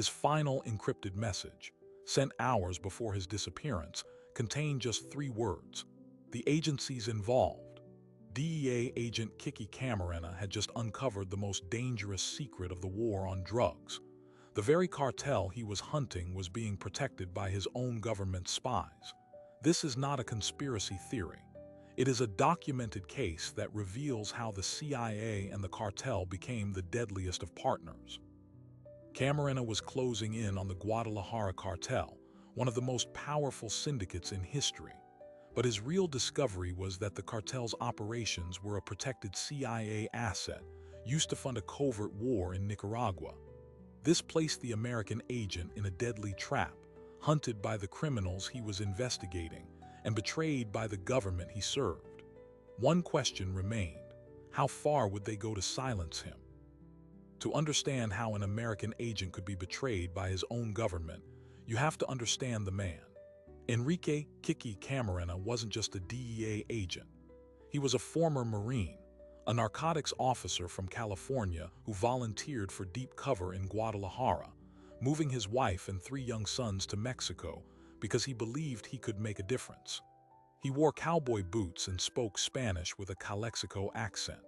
His final encrypted message, sent hours before his disappearance, contained just 3 words. The agencies involved. DEA agent Kiki Camarena had just uncovered the most dangerous secret of the war on drugs. The very cartel he was hunting was being protected by his own government spies. This is not a conspiracy theory. It is a documented case that reveals how the CIA and the cartel became the deadliest of partners. Camarena was closing in on the Guadalajara cartel, one of the most powerful syndicates in history. But his real discovery was that the cartel's operations were a protected CIA asset used to fund a covert war in Nicaragua. This placed the American agent in a deadly trap, hunted by the criminals he was investigating and betrayed by the government he served. One question remained: how far would they go to silence him? To understand how an American agent could be betrayed by his own government, you have to understand the man. Enrique "Kiki" Camarena wasn't just a DEA agent. He was a former Marine, a narcotics officer from California who volunteered for deep cover in Guadalajara, moving his wife and 3 young sons to Mexico because he believed he could make a difference. He wore cowboy boots and spoke Spanish with a Calexico accent.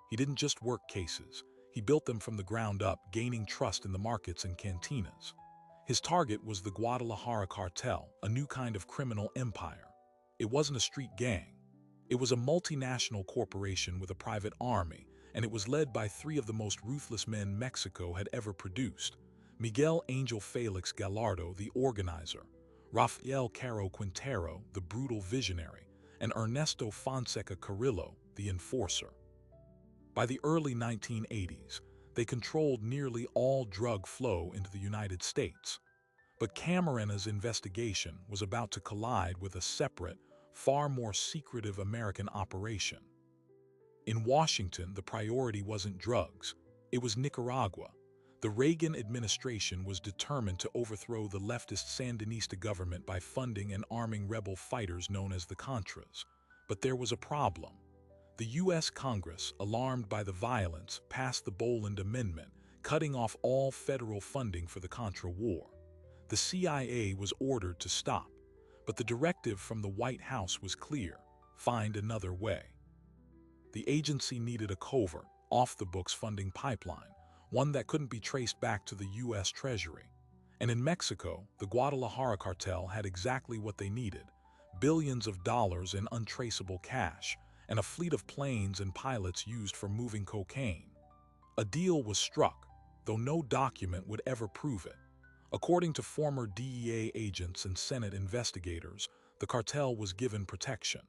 He didn't just work cases, he built them from the ground up, gaining trust in the markets and cantinas. His target was the Guadalajara cartel, a new kind of criminal empire. It wasn't a street gang. It was a multinational corporation with a private army, and it was led by 3 of the most ruthless men Mexico had ever produced: Miguel Angel Felix Gallardo, the organizer; Rafael Caro Quintero, the brutal visionary; and Ernesto Fonseca Carrillo, the enforcer. By the early 1980s, they controlled nearly all drug flow into the United States. But Camarena's investigation was about to collide with a separate, far more secretive American operation. In Washington, the priority wasn't drugs, it was Nicaragua. The Reagan administration was determined to overthrow the leftist Sandinista government by funding and arming rebel fighters known as the Contras. But there was a problem. The U.S. Congress, alarmed by the violence, passed the Boland Amendment, cutting off all federal funding for the Contra War. The CIA was ordered to stop, but the directive from the White House was clear: find another way. The agency needed a covert, off-the-books funding pipeline, one that couldn't be traced back to the U.S. Treasury. And in Mexico, the Guadalajara cartel had exactly what they needed: billions of dollars in untraceable cash, and a fleet of planes and pilots used for moving cocaine. A deal was struck, though no document would ever prove it. According to former DEA agents and Senate investigators, the cartel was given protection.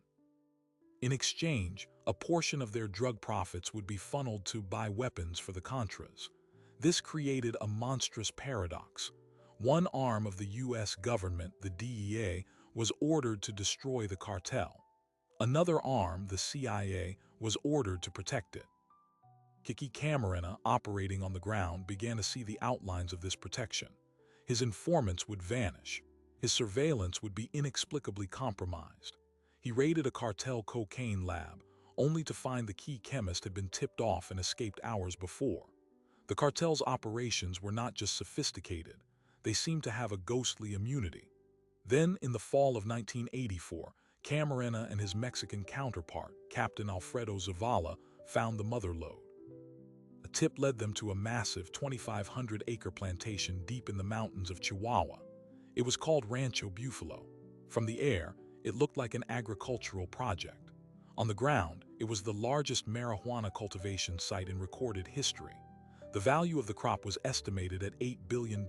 In exchange, a portion of their drug profits would be funneled to buy weapons for the Contras. This created a monstrous paradox. One arm of the U.S. government, the DEA, was ordered to destroy the cartel. Another arm, the CIA, was ordered to protect it. Kiki Camarena, operating on the ground, began to see the outlines of this protection. His informants would vanish. His surveillance would be inexplicably compromised. He raided a cartel cocaine lab, only to find the key chemist had been tipped off and escaped hours before. The cartel's operations were not just sophisticated, they seemed to have a ghostly immunity. Then, in the fall of 1984, Camarena and his Mexican counterpart, Captain Alfredo Zavala, found the mother lode. A tip led them to a massive 2,500-acre plantation deep in the mountains of Chihuahua. It was called Rancho Bufalo. From the air, it looked like an agricultural project. On the ground, it was the largest marijuana cultivation site in recorded history. The value of the crop was estimated at $8 billion.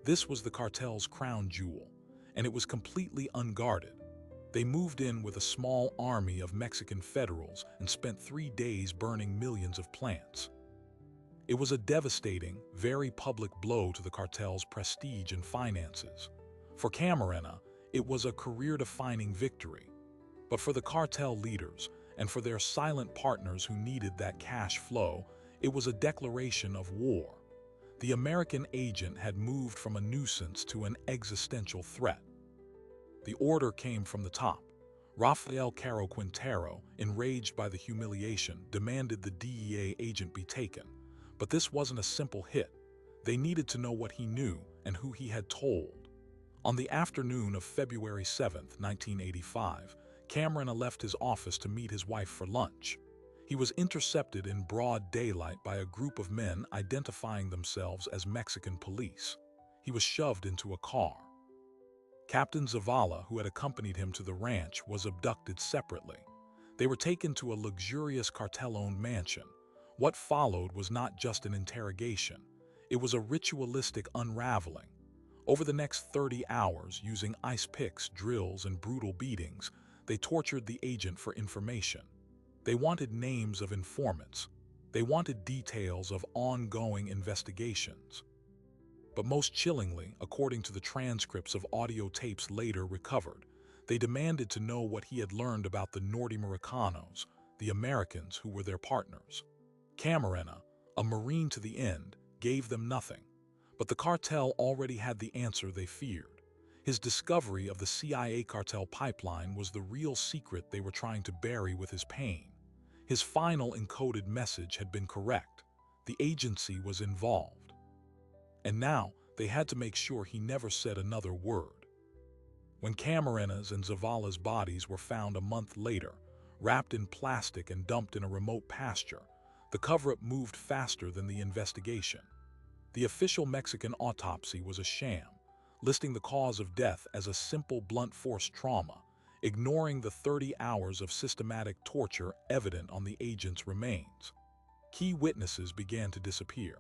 This was the cartel's crown jewel, and it was completely unguarded. They moved in with a small army of Mexican federals and spent 3 days burning millions of plants. It was a devastating, very public blow to the cartel's prestige and finances. For Camarena, it was a career-defining victory. But for the cartel leaders, and for their silent partners who needed that cash flow, it was a declaration of war. The American agent had moved from a nuisance to an existential threat. The order came from the top. Rafael Caro Quintero, enraged by the humiliation, demanded the DEA agent be taken. But this wasn't a simple hit. They needed to know what he knew and who he had told. On the afternoon of February 7, 1985, Camarena left his office to meet his wife for lunch. He was intercepted in broad daylight by a group of men identifying themselves as Mexican police. He was shoved into a car. Captain Zavala, who had accompanied him to the ranch, was abducted separately. They were taken to a luxurious cartel-owned mansion. What followed was not just an interrogation. It was a ritualistic unraveling. Over the next 30 hours, using ice picks, drills, and brutal beatings, they tortured the agent for information. They wanted names of informants. They wanted details of ongoing investigations. But most chillingly, according to the transcripts of audio tapes later recovered, they demanded to know what he had learned about the Norteamericanos, the Americans who were their partners. Camarena, a Marine to the end, gave them nothing. But the cartel already had the answer they feared. His discovery of the CIA cartel pipeline was the real secret they were trying to bury with his pain. His final encoded message had been correct. The agency was involved. And now they had to make sure he never said another word. When Camarena's and Zavala's bodies were found a month later, wrapped in plastic and dumped in a remote pasture, the cover-up moved faster than the investigation. The official Mexican autopsy was a sham, listing the cause of death as a simple blunt force trauma, ignoring the 30 hours of systematic torture evident on the agent's remains. Key witnesses began to disappear.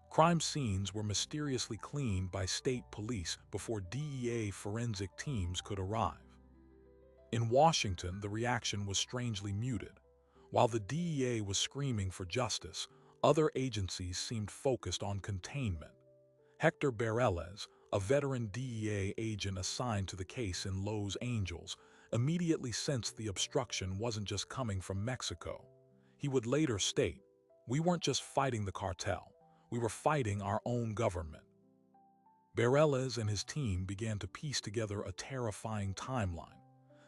Crime scenes were mysteriously cleaned by state police before DEA forensic teams could arrive. In Washington, the reaction was strangely muted. While the DEA was screaming for justice, other agencies seemed focused on containment. Hector Bareles, a veteran DEA agent assigned to the case in Los Angeles, immediately sensed the obstruction wasn't just coming from Mexico. He would later state, "We weren't just fighting the cartel, we were fighting our own government." Bareles and his team began to piece together a terrifying timeline.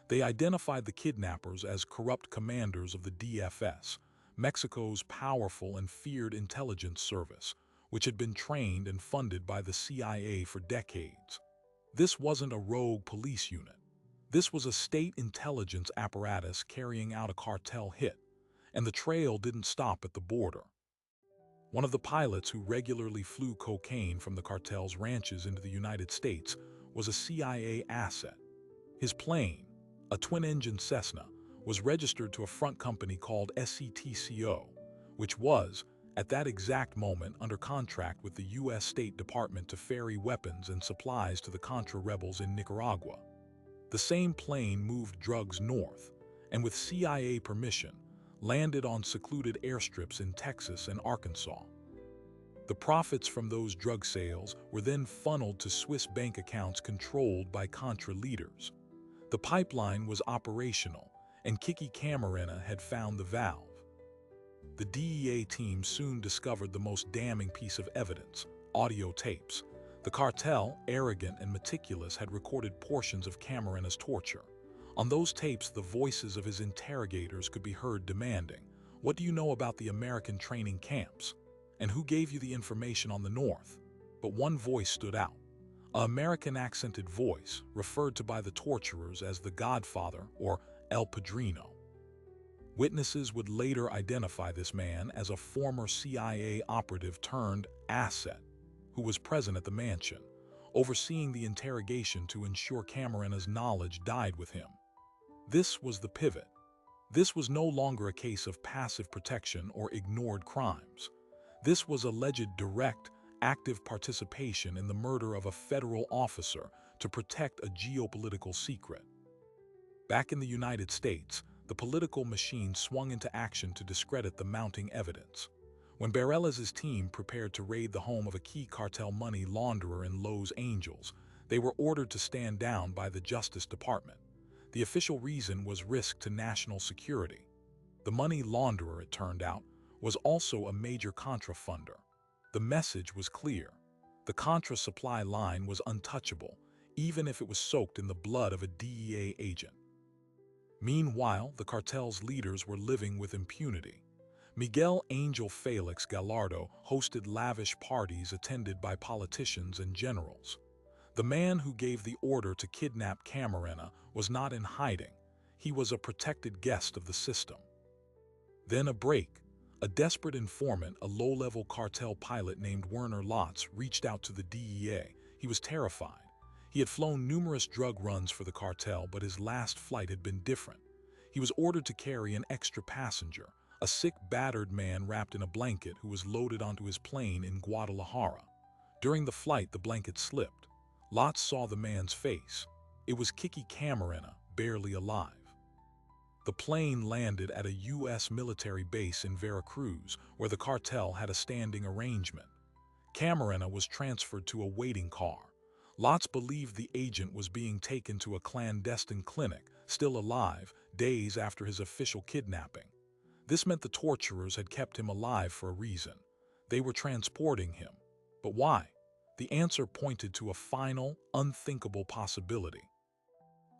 They identified the kidnappers as corrupt commanders of the DFS, Mexico's powerful and feared intelligence service, which had been trained and funded by the CIA for decades. This wasn't a rogue police unit. This was a state intelligence apparatus carrying out a cartel hit, and the trail didn't stop at the border. One of the pilots who regularly flew cocaine from the cartel's ranches into the United States was a CIA asset. His plane, a twin-engine Cessna, was registered to a front company called SETCO, which was, at that exact moment, under contract with the U.S. State Department to ferry weapons and supplies to the Contra rebels in Nicaragua. The same plane moved drugs north, and with CIA permission, landed on secluded airstrips in Texas and Arkansas. The profits from those drug sales were then funneled to Swiss bank accounts controlled by Contra leaders. The pipeline was operational, and Kiki Camarena had found the valve. The DEA team soon discovered the most damning piece of evidence: audio tapes. The cartel, arrogant and meticulous, had recorded portions of Camarena's torture. On those tapes, the voices of his interrogators could be heard demanding, "What do you know about the American training camps? And who gave you the information on the North?" But one voice stood out. An American-accented voice, referred to by the torturers as the Godfather or El Padrino. Witnesses would later identify this man as a former CIA operative turned asset who was present at the mansion, overseeing the interrogation to ensure Camarena's knowledge died with him. This was the pivot. This was no longer a case of passive protection or ignored crimes. This was alleged direct, active participation in the murder of a federal officer to protect a geopolitical secret. Back in the United States, the political machine swung into action to discredit the mounting evidence. When Bareles' team prepared to raid the home of a key cartel money launderer in Los Angeles, they were ordered to stand down by the Justice Department. The official reason was risk to national security. The money launderer, it turned out, was also a major Contra funder. The message was clear. The Contra supply line was untouchable, even if it was soaked in the blood of a DEA agent. Meanwhile, the cartel's leaders were living with impunity. Miguel Angel Felix Gallardo hosted lavish parties attended by politicians and generals. The man who gave the order to kidnap Camarena was not in hiding. He was a protected guest of the system. Then a break. A desperate informant, a low-level cartel pilot named Werner Lotz, reached out to the DEA. He was terrified. He had flown numerous drug runs for the cartel, but his last flight had been different. He was ordered to carry an extra passenger, a sick, battered man wrapped in a blanket who was loaded onto his plane in Guadalajara. During the flight, the blanket slipped. Lotz saw the man's face. It was Kiki Camarena, barely alive. The plane landed at a U.S. military base in Veracruz, where the cartel had a standing arrangement. Camarena was transferred to a waiting car. Lotz believed the agent was being taken to a clandestine clinic, still alive, days after his official kidnapping. This meant the torturers had kept him alive for a reason. They were transporting him. But why? The answer pointed to a final, unthinkable possibility.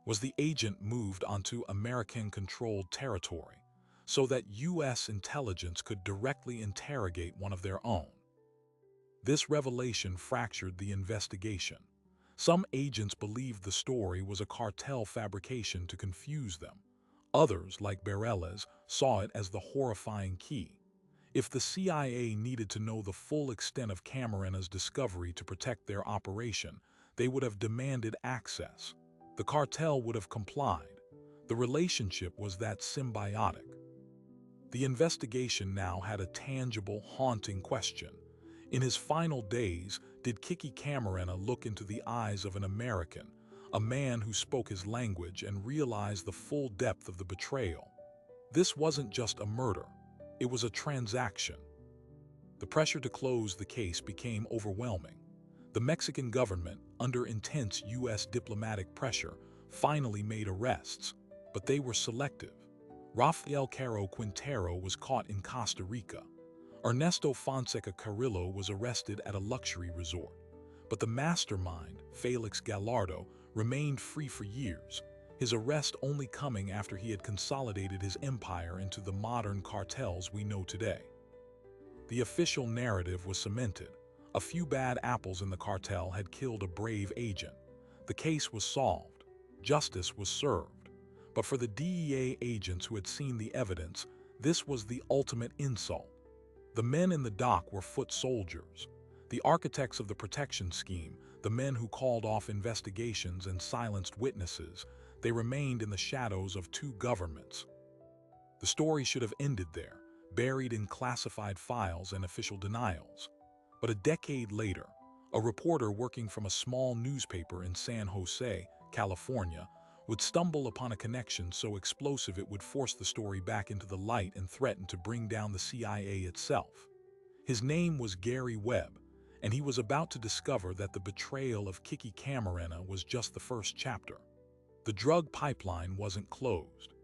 Was the agent moved onto American-controlled territory so that U.S. intelligence could directly interrogate one of their own? This revelation fractured the investigation. Some agents believed the story was a cartel fabrication to confuse them. Others, like Bareles, saw it as the horrifying key. If the CIA needed to know the full extent of Camarena's discovery to protect their operation, they would have demanded access. The cartel would have complied. The relationship was that symbiotic. The investigation now had a tangible, haunting question. In his final days, did Kiki Camarena look into the eyes of an American, a man who spoke his language, and realized the full depth of the betrayal? This wasn't just a murder. It was a transaction. The pressure to close the case became overwhelming. The Mexican government, under intense U.S. diplomatic pressure, finally made arrests, but they were selective. Rafael Caro Quintero was caught in Costa Rica. Ernesto Fonseca Carrillo was arrested at a luxury resort. But the mastermind, Felix Gallardo, remained free for years, his arrest only coming after he had consolidated his empire into the modern cartels we know today. The official narrative was cemented. A few bad apples in the cartel had killed a brave agent. The case was solved. Justice was served. But for the DEA agents who had seen the evidence, this was the ultimate insult. The men in the dock were foot soldiers. The architects of the protection scheme, the men who called off investigations and silenced witnesses, they remained in the shadows of two governments. The story should have ended there, buried in classified files and official denials. But a decade later, a reporter working from a small newspaper in San Jose, California, would stumble upon a connection so explosive it would force the story back into the light and threaten to bring down the CIA itself. His name was Gary Webb, and he was about to discover that the betrayal of Kiki Camarena was just the first chapter. The drug pipeline wasn't closed.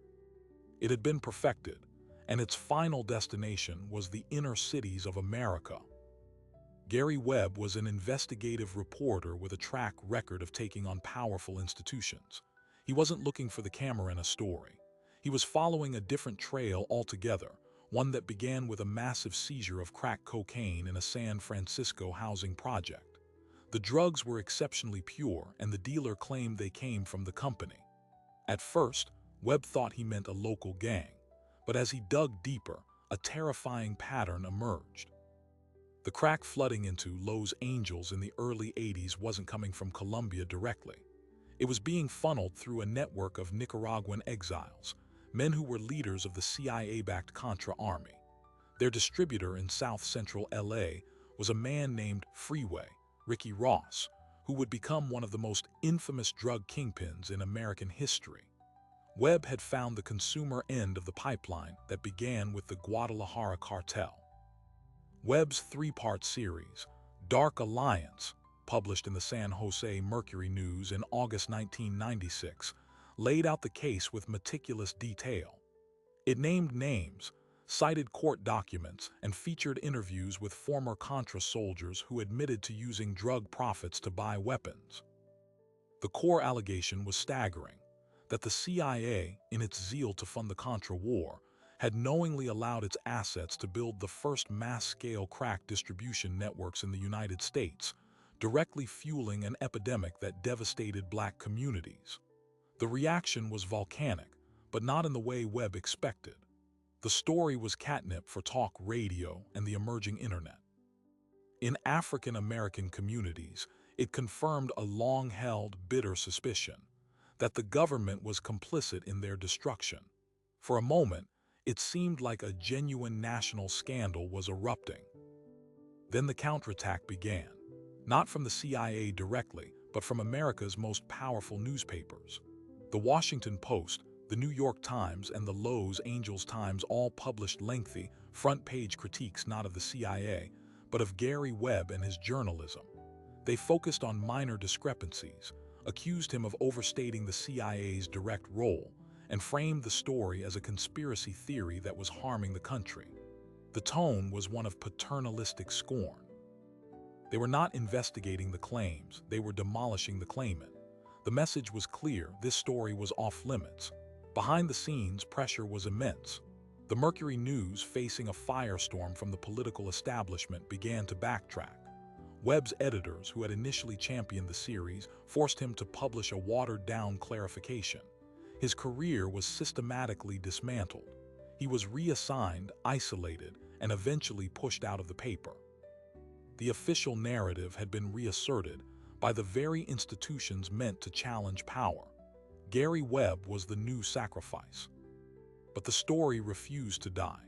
It had been perfected, and its final destination was the inner cities of America. Gary Webb was an investigative reporter with a track record of taking on powerful institutions. He wasn't looking for the Camarena story. He was following a different trail altogether, one that began with a massive seizure of crack cocaine in a San Francisco housing project. The drugs were exceptionally pure, and the dealer claimed they came from the company. At first, Webb thought he meant a local gang, but as he dug deeper, a terrifying pattern emerged. The crack flooding into Los Angeles in the early 80s wasn't coming from Colombia directly. It was being funneled through a network of Nicaraguan exiles, men who were leaders of the CIA-backed Contra Army. Their distributor in south-central LA was a man named Freeway, Ricky Ross, who would become one of the most infamous drug kingpins in American history. Webb had found the consumer end of the pipeline that began with the Guadalajara cartel. Webb's three-part series, Dark Alliance, published in the San Jose Mercury News in August 1996, laid out the case with meticulous detail. It named names, cited court documents, and featured interviews with former Contra soldiers who admitted to using drug profits to buy weapons. The core allegation was staggering, that the CIA, in its zeal to fund the Contra war, had knowingly allowed its assets to build the first mass-scale crack distribution networks in the United States, directly fueling an epidemic that devastated black communities. The reaction was volcanic, but not in the way Webb expected. The story was catnip for talk radio and the emerging internet. In African American communities, it confirmed a long-held, bitter suspicion that the government was complicit in their destruction. For a moment, it seemed like a genuine national scandal was erupting. Then the counterattack began, not from the CIA directly, but from America's most powerful newspapers. The Washington Post, the New York Times, and the Los Angeles Times all published lengthy, front-page critiques not of the CIA, but of Gary Webb and his journalism. They focused on minor discrepancies, accused him of overstating the CIA's direct role, and framed the story as a conspiracy theory that was harming the country. The tone was one of paternalistic scorn. They were not investigating the claims, they were demolishing the claimant. The message was clear, this story was off-limits. Behind the scenes, pressure was immense. The Mercury News, facing a firestorm from the political establishment, began to backtrack. Webb's editors, who had initially championed the series, forced him to publish a watered-down clarification. His career was systematically dismantled. He was reassigned, isolated, and eventually pushed out of the paper. The official narrative had been reasserted by the very institutions meant to challenge power. Gary Webb was the new sacrifice. But the story refused to die.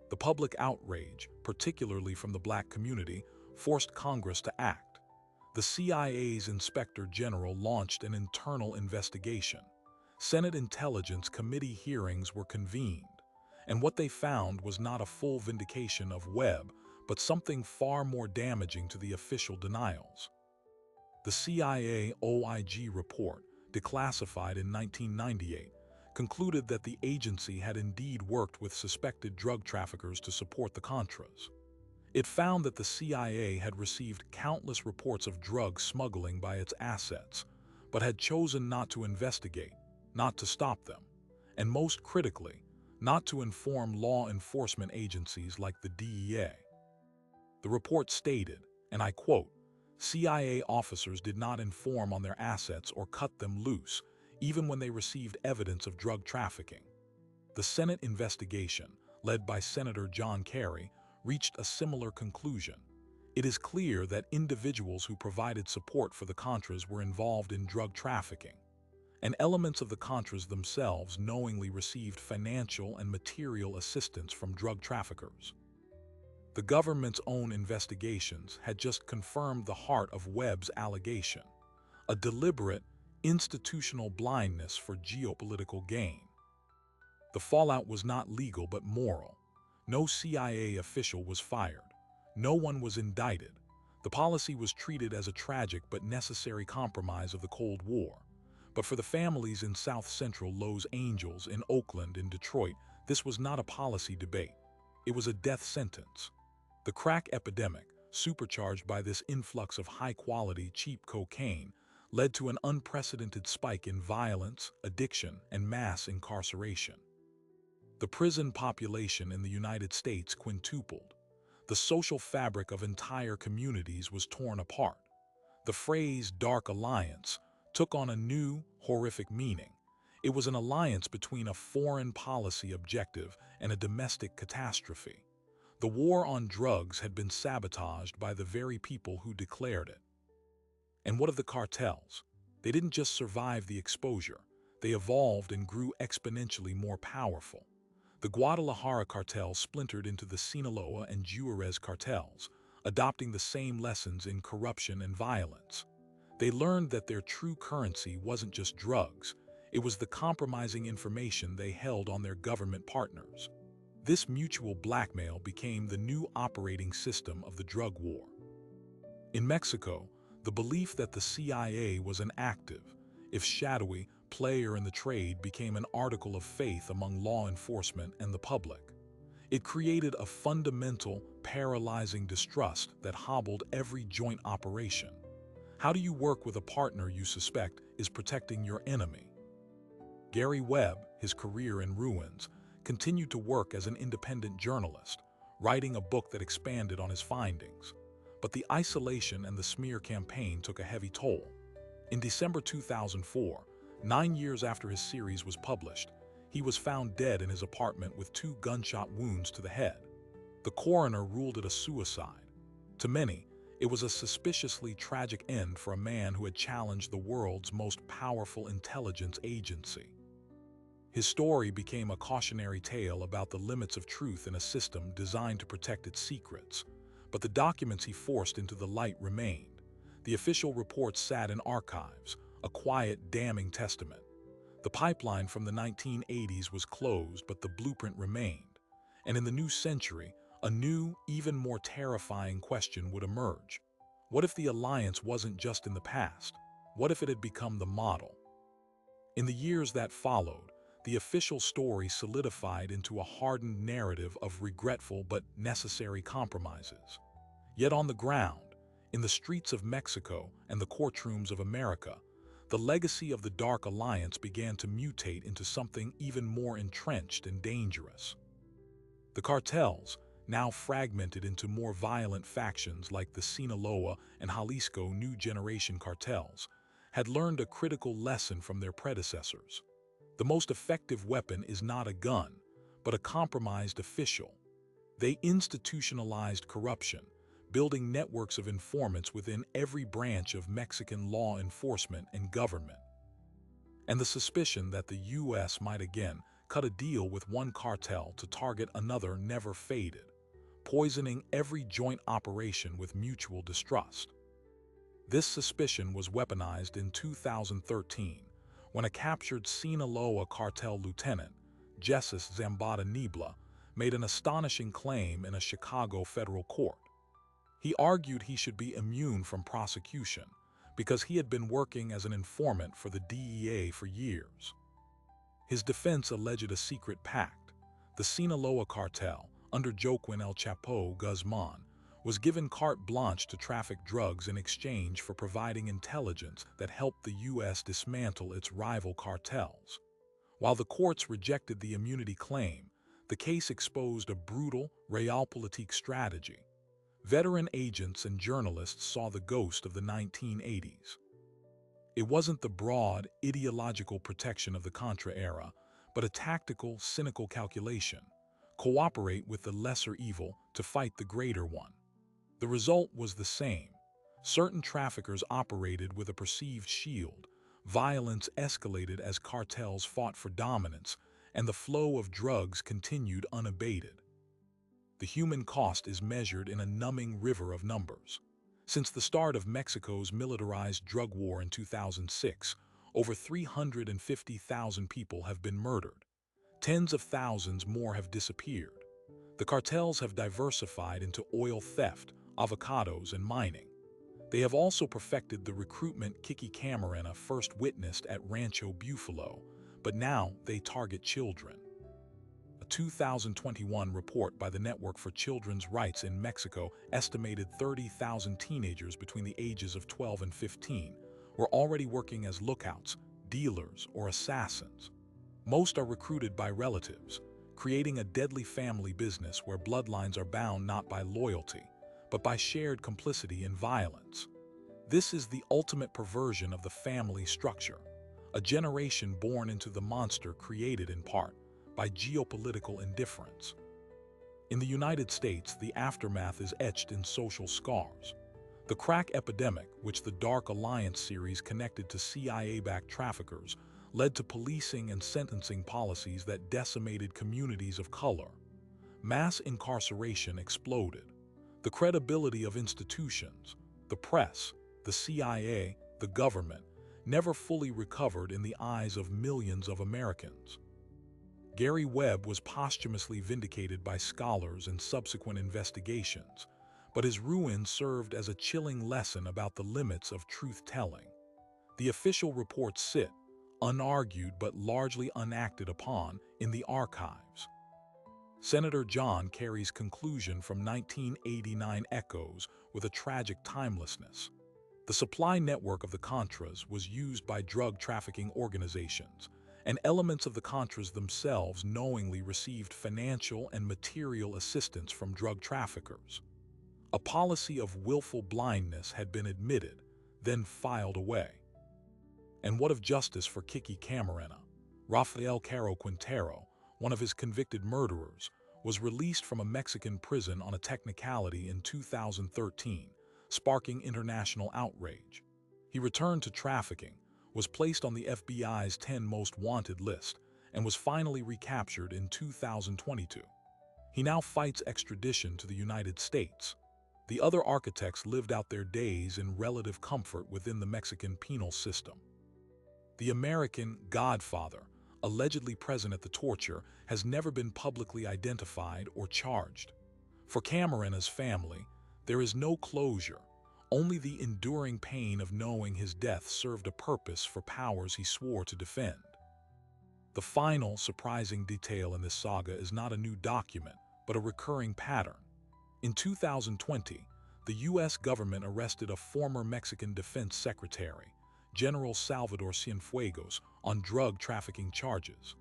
The public outrage, particularly from the black community, forced Congress to act. The CIA's Inspector General launched an internal investigation. Senate Intelligence Committee hearings were convened, and what they found was not a full vindication of Webb, but something far more damaging to the official denials. The CIA OIG report, declassified in 1998, concluded that the agency had indeed worked with suspected drug traffickers to support the Contras. It found that the CIA had received countless reports of drug smuggling by its assets, but had chosen not to investigate, not to stop them, and most critically, not to inform law enforcement agencies like the DEA. The report stated, and I quote, "CIA officers did not inform on their assets or cut them loose, even when they received evidence of drug trafficking." The Senate investigation, led by Senator John Kerry, reached a similar conclusion. It is clear that individuals who provided support for the Contras were involved in drug trafficking, and elements of the Contras themselves knowingly received financial and material assistance from drug traffickers. The government's own investigations had just confirmed the heart of Webb's allegation, a deliberate, institutional blindness for geopolitical gain. The fallout was not legal but moral. No CIA official was fired. No one was indicted. The policy was treated as a tragic but necessary compromise of the Cold War. But for the families in South Central Los Angeles, in Oakland, in Detroit, this was not a policy debate. It was a death sentence. The crack epidemic, supercharged by this influx of high-quality, cheap cocaine, led to an unprecedented spike in violence, addiction, and mass incarceration. The prison population in the United States quintupled. The social fabric of entire communities was torn apart. The phrase "dark alliance" took on a new, horrific meaning. It was an alliance between a foreign policy objective and a domestic catastrophe. The war on drugs had been sabotaged by the very people who declared it. And what of the cartels? They didn't just survive the exposure. They evolved and grew exponentially more powerful. The Guadalajara cartel splintered into the Sinaloa and Juarez cartels, adopting the same lessons in corruption and violence. They learned that their true currency wasn't just drugs, it was the compromising information they held on their government partners. This mutual blackmail became the new operating system of the drug war. In Mexico, the belief that the CIA was an active, if shadowy, player in the trade became an article of faith among law enforcement and the public. It created a fundamental, paralyzing distrust that hobbled every joint operation. How do you work with a partner you suspect is protecting your enemy? Gary Webb, his career in ruins, continued to work as an independent journalist, writing a book that expanded on his findings. But the isolation and the smear campaign took a heavy toll. In December 2004, 9 years after his series was published, he was found dead in his apartment with 2 gunshot wounds to the head. The coroner ruled it a suicide. To many, it was a suspiciously tragic end for a man who had challenged the world's most powerful intelligence agency. His story became a cautionary tale about the limits of truth in a system designed to protect its secrets, but the documents he forced into the light remained. The official reports sat in archives, a quiet, damning testament. The pipeline from the 1980s was closed, but the blueprint remained. And in the new century, a new, even more terrifying question would emerge. What if the alliance wasn't just in the past? What if it had become the model? In the years that followed, the official story solidified into a hardened narrative of regretful but necessary compromises. Yet on the ground, in the streets of Mexico and the courtrooms of America, the legacy of the Dark Alliance began to mutate into something even more entrenched and dangerous. The cartels, now fragmented into more violent factions like the Sinaloa and Jalisco New Generation cartels, had learned a critical lesson from their predecessors. The most effective weapon is not a gun, but a compromised official. They institutionalized corruption, building networks of informants within every branch of Mexican law enforcement and government. And the suspicion that the U.S. might again cut a deal with one cartel to target another never faded, poisoning every joint operation with mutual distrust. This suspicion was weaponized in 2013 when a captured Sinaloa cartel lieutenant, Jesus Zambada Nibla, made an astonishing claim in a Chicago federal court. He argued he should be immune from prosecution because he had been working as an informant for the DEA for years. His defense alleged a secret pact. The Sinaloa cartel, under Joaquin El Chapo Guzman, was given carte blanche to traffic drugs in exchange for providing intelligence that helped the U.S. dismantle its rival cartels. While the courts rejected the immunity claim, the case exposed a brutal realpolitik strategy. Veteran agents and journalists saw the ghost of the 1980s. It wasn't the broad, ideological protection of the Contra era, but a tactical, cynical calculation. Cooperate with the lesser evil to fight the greater one. The result was the same. Certain traffickers operated with a perceived shield, violence escalated as cartels fought for dominance, and the flow of drugs continued unabated. The human cost is measured in a numbing river of numbers. Since the start of Mexico's militarized drug war in 2006, over 350,000 people have been murdered. Tens of thousands more have disappeared. The cartels have diversified into oil theft, avocados, and mining. They have also perfected the recruitment Kiki Camarena first witnessed at Rancho Bufalo, but now they target children. A 2021 report by the Network for Children's Rights in Mexico estimated 30,000 teenagers between the ages of 12 and 15 were already working as lookouts, dealers, or assassins. Most are recruited by relatives, creating a deadly family business where bloodlines are bound not by loyalty, but by shared complicity in violence. This is the ultimate perversion of the family structure, a generation born into the monster created in part by geopolitical indifference. In the United States, the aftermath is etched in social scars. The crack epidemic, which the Dark Alliance series connected to CIA-backed traffickers, led to policing and sentencing policies that decimated communities of color. Mass incarceration exploded. The credibility of institutions, the press, the CIA, the government, never fully recovered in the eyes of millions of Americans. Gary Webb was posthumously vindicated by scholars and subsequent investigations, but his ruin served as a chilling lesson about the limits of truth-telling. The official reports sit, unargued but largely unacted upon, in the archives. Senator John Kerry's conclusion from 1989 echoes with a tragic timelessness. The supply network of the Contras was used by drug trafficking organizations, and elements of the Contras themselves knowingly received financial and material assistance from drug traffickers. A policy of willful blindness had been admitted, then filed away. And what of justice for Kiki Camarena? Rafael Caro Quintero, one of his convicted murderers, was released from a Mexican prison on a technicality in 2013, sparking international outrage. He returned to trafficking, was placed on the FBI's 10 most wanted list, and was finally recaptured in 2022. He now fights extradition to the United States. The other architects lived out their days in relative comfort within the Mexican penal system. The American Godfather, allegedly present at the torture, has never been publicly identified or charged. For Camarena's family, there is no closure, only the enduring pain of knowing his death served a purpose for powers he swore to defend. The final, surprising detail in this saga is not a new document, but a recurring pattern. In 2020, the U.S. government arrested a former Mexican defense secretary, General Salvador Cienfuegos, on drug trafficking charges.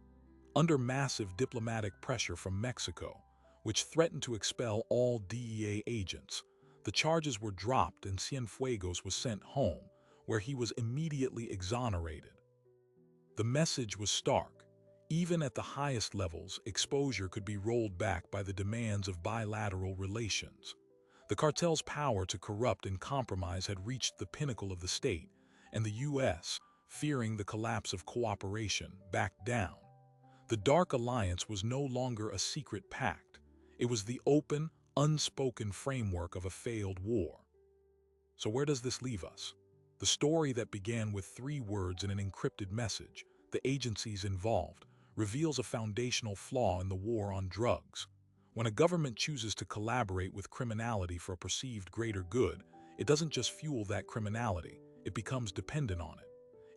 Under massive diplomatic pressure from Mexico, which threatened to expel all DEA agents, the charges were dropped and Cienfuegos was sent home, where he was immediately exonerated. The message was stark. Even at the highest levels, exposure could be rolled back by the demands of bilateral relations. The cartel's power to corrupt and compromise had reached the pinnacle of the state, and the U.S., fearing the collapse of cooperation, backed down. The Dark Alliance was no longer a secret pact. It was the open, unspoken framework of a failed war. So where does this leave us? The story that began with 3 words in an encrypted message, the agencies involved, reveals a foundational flaw in the war on drugs. When a government chooses to collaborate with criminality for a perceived greater good, it doesn't just fuel that criminality, it becomes dependent on it.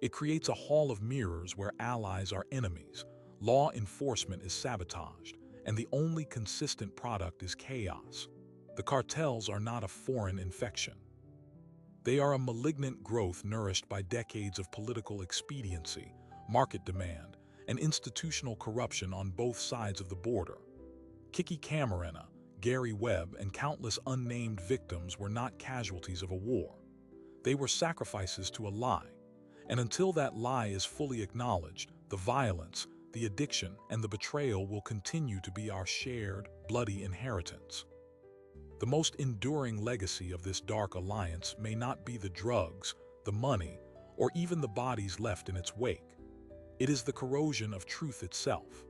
It creates a hall of mirrors where allies are enemies, law enforcement is sabotaged, and the only consistent product is chaos. The cartels are not a foreign infection. They are a malignant growth nourished by decades of political expediency, market demand, and institutional corruption on both sides of the border. Kiki Camarena, Gary Webb, and countless unnamed victims were not casualties of a war. They were sacrifices to a lie. And until that lie is fully acknowledged, the violence, the addiction, and the betrayal will continue to be our shared, bloody inheritance. The most enduring legacy of this dark alliance may not be the drugs, the money, or even the bodies left in its wake. It is the corrosion of truth itself.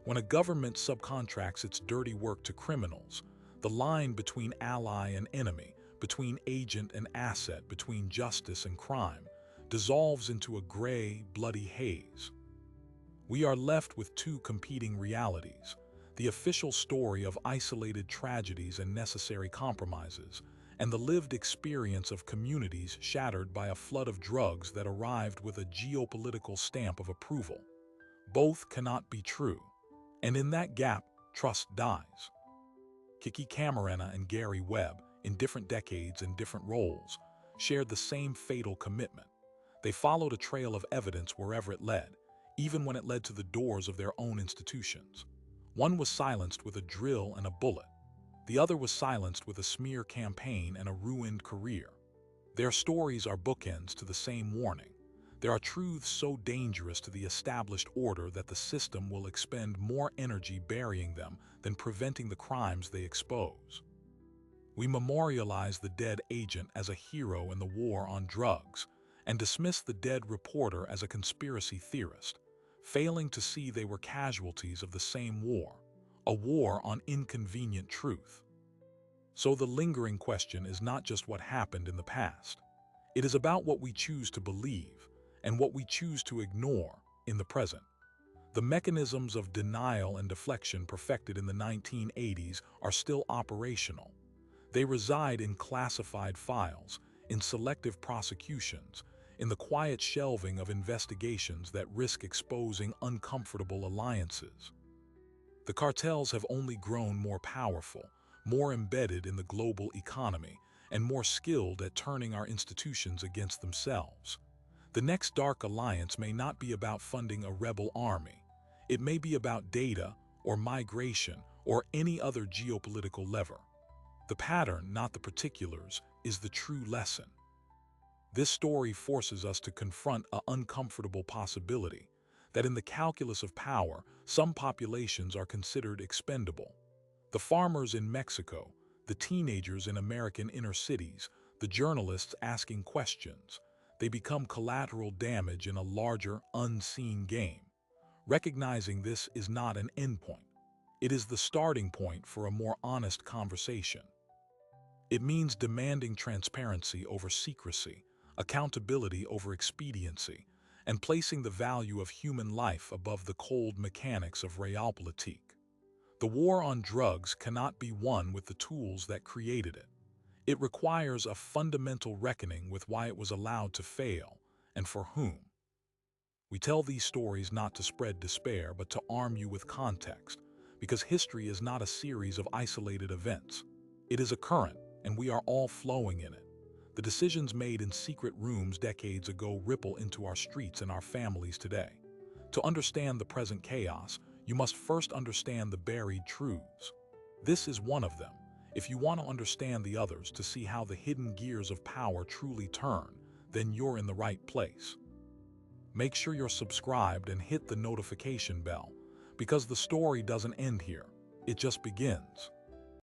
When a government subcontracts its dirty work to criminals, the line between ally and enemy, between agent and asset, between justice and crime, dissolves into a gray, bloody haze. We are left with 2 competing realities: the official story of isolated tragedies and necessary compromises, and the lived experience of communities shattered by a flood of drugs that arrived with a geopolitical stamp of approval. Both cannot be true, and in that gap, trust dies. Kiki Camarena and Gary Webb, in different decades and different roles, shared the same fatal commitment. They followed a trail of evidence wherever it led, even when it led to the doors of their own institutions. One was silenced with a drill and a bullet. The other was silenced with a smear campaign and a ruined career. Their stories are bookends to the same warning. There are truths so dangerous to the established order that the system will expend more energy burying them than preventing the crimes they expose. We memorialize the dead agent as a hero in the war on drugs, and dismiss the dead reporter as a conspiracy theorist, failing to see they were casualties of the same war, a war on inconvenient truth. So the lingering question is not just what happened in the past. It is about what we choose to believe and what we choose to ignore in the present. The mechanisms of denial and deflection perfected in the 1980s are still operational. They reside in classified files, in selective prosecutions, in the quiet shelving of investigations that risk exposing uncomfortable alliances. The cartels have only grown more powerful, more embedded in the global economy, and more skilled at turning our institutions against themselves. The next dark alliance may not be about funding a rebel army. It may be about data or migration or any other geopolitical lever. The pattern, not the particulars, is the true lesson. This story forces us to confront an uncomfortable possibility that in the calculus of power, some populations are considered expendable. The farmers in Mexico, the teenagers in American inner cities, the journalists asking questions, they become collateral damage in a larger, unseen game. Recognizing this is not an endpoint. It is the starting point for a more honest conversation. It means demanding transparency over secrecy, accountability over expediency, and placing the value of human life above the cold mechanics of realpolitik. The war on drugs cannot be won with the tools that created it. It requires a fundamental reckoning with why it was allowed to fail and for whom. We tell these stories not to spread despair, but to arm you with context, because history is not a series of isolated events. It is a current, and we are all flowing in it. The decisions made in secret rooms decades ago ripple into our streets and our families today. To understand the present chaos, you must first understand the buried truths. This is one of them. If you want to understand the others to see how the hidden gears of power truly turn, then you're in the right place. Make sure you're subscribed and hit the notification bell, because the story doesn't end here. It just begins.